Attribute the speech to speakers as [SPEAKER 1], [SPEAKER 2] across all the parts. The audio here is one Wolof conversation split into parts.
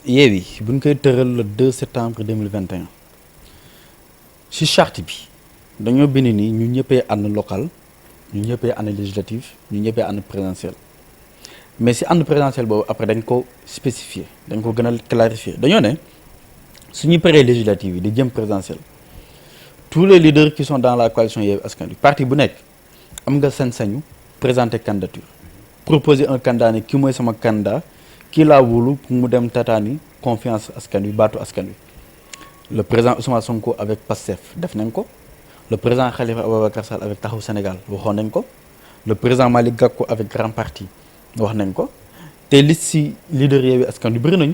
[SPEAKER 1] Yewwi buñ koy tëral le 2 septembre 2021 ci charte bi dañoo bind ni ñu ñëppee ànd local ñu ñëppee ànd législatif ñu ñëppee ànd présidentiel mais si ànd présidentiel boobu après dañ ko spécifier dañ ko gën a clarifier dañoo ne suñu paree législative yi di jëm présidentiel tous les leaders qui sont dans la coalition Yewwi Askan Wi parti bu nekk am nga sañ-sañu présenter candidature proposer un candidat ne kii mooy sama candidat kii laa wóolu pour mu dem tataani confiance askan wi baatu askan wi le président Ousmane Sonko avec Pastef def nañ ko le président Khalifa Ababacar Sall avec Taxawu Sénégal waxoon nañ ko le président Malick Gakou avec Grand Parti wax nañ ko te liste si leader Yewwi Askan Wi bëri nañ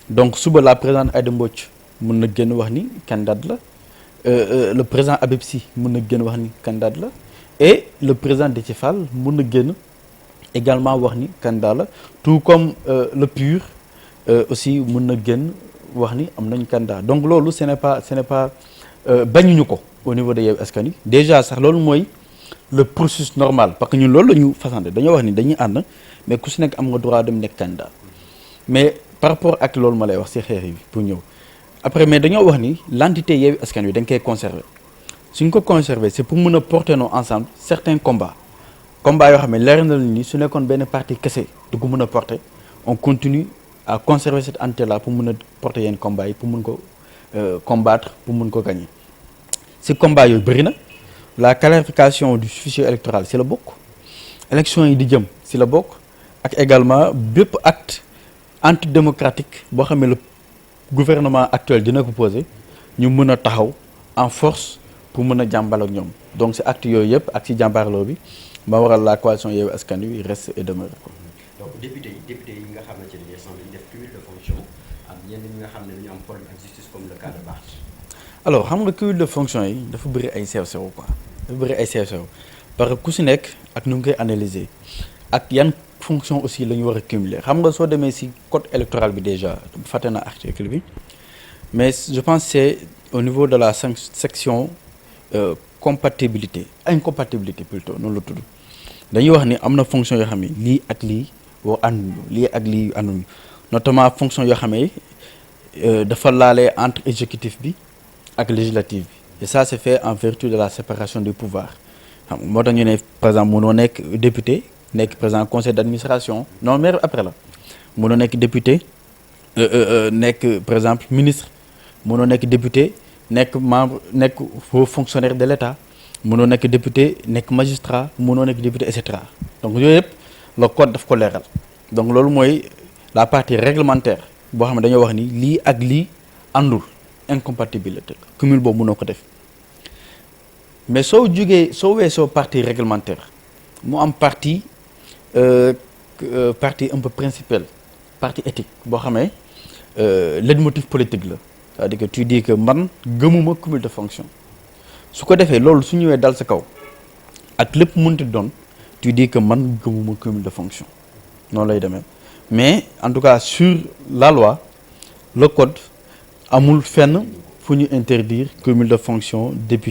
[SPEAKER 1] donc suba la présidente Aïda Mbodj mun na génn wax ni candidat la le président Habib Sy mun na génn wax ni candidat la et le président Déthié Fall mun na génn également wax ni candidat la tout comme le PUR aussi mun na génn wax ni am nañ candidat donc loolu ce n'est pas bañuñu ko au niveau de Yewwi Askan Wi déjà sax loolu mooy le processus normal parce que ñun loolu la ñu fasante dañoo wax ni dañuy ànd mais ku si nekk am nga droit dem nekk candidat mais par rapport ak loolu ma lay wax si xeex yi pour ñëw après mais dañoo wax ni l'entité Yewwi Askan Wi dañ koy conserver suñ ko conserver c'est pour mën a porter nos ensemble certains combats yoo xam ne leer na ni su nekkoon benn parti kese du ko mën a porter on continue à conserver cette entité là pour mën a porter yenn combats yi pour mën ko combattre pour mën ko gagner si combat yooyu bëri na la clarification du fichier électoral si la bokk élection yi di jëm si la bokk ak également bépp acte antidémocratique boo xam ne le gouvernement actuel dina ko poser ñu mën a taxaw en force pour mën a jàmbal ak ñoom donc si acte yooyu yëpp ak si jàmbaarloo bi ma waral la coalition Yewwi Askan Wi reste et demeure ko.
[SPEAKER 2] donc député yi nga xam ne ci les sont def cumul de fonction ak ñenn ñi nga xam ne dañu am problème ak justice comme le cas de Barth.
[SPEAKER 1] alors xam nga cumul de fonction yi dafa bëri ay sew-sew quoi dafa bëri ay sew-sew parce que ku si nekk ak nu ngi koy analyser ak yan fonction aussi la ñu war a cumuler xam nga soo demee si code électoral bi déjà fàtte na article bi mais je pense c'est au niveau de la section incompatibilité plutôt noonu la tudd dañuy wax ni am na fonction yoo xam ne lii ak lii woo ànduñu lii ak lii ànduñu notamment fonction yoo xam ne dafa laalee entre exécutif bi ak législatif bi et ça c'est fait en vertu de la séparation des pouvoirs xam nga moo tax ñu ne par exemple mënoo nekk député nekk président conseil d'administration non mais après la mënoo nekk député nekk par exemple ministre mënoo nekk député nekk membre nekk haut fonctionnaire de l'État mënoo nekk député nekk magistrat mënoo nekk député et cetera donc yooyu yëpp le code daf ko leeral donc loolu mooy la partie réglementaire boo xam ne dañoo wax ni lii ak lii àndul incompatibilité cumul boobu mënoo ko def mais soo weesoo partie réglementaire mu am partie un peu principale partie éthique boo xamee leitmotiv politique la c'est-à-dire que tu dis que man gëmuma cumul de fonction su ko defee loolu su ñëwee dal sa kaw ak lépp mënti doon tu dis que man gëmuma cumul de fonction noonu lay demee mais en tout cas sur la loi le code amul fenn fu ñu interdire cumul de fonction député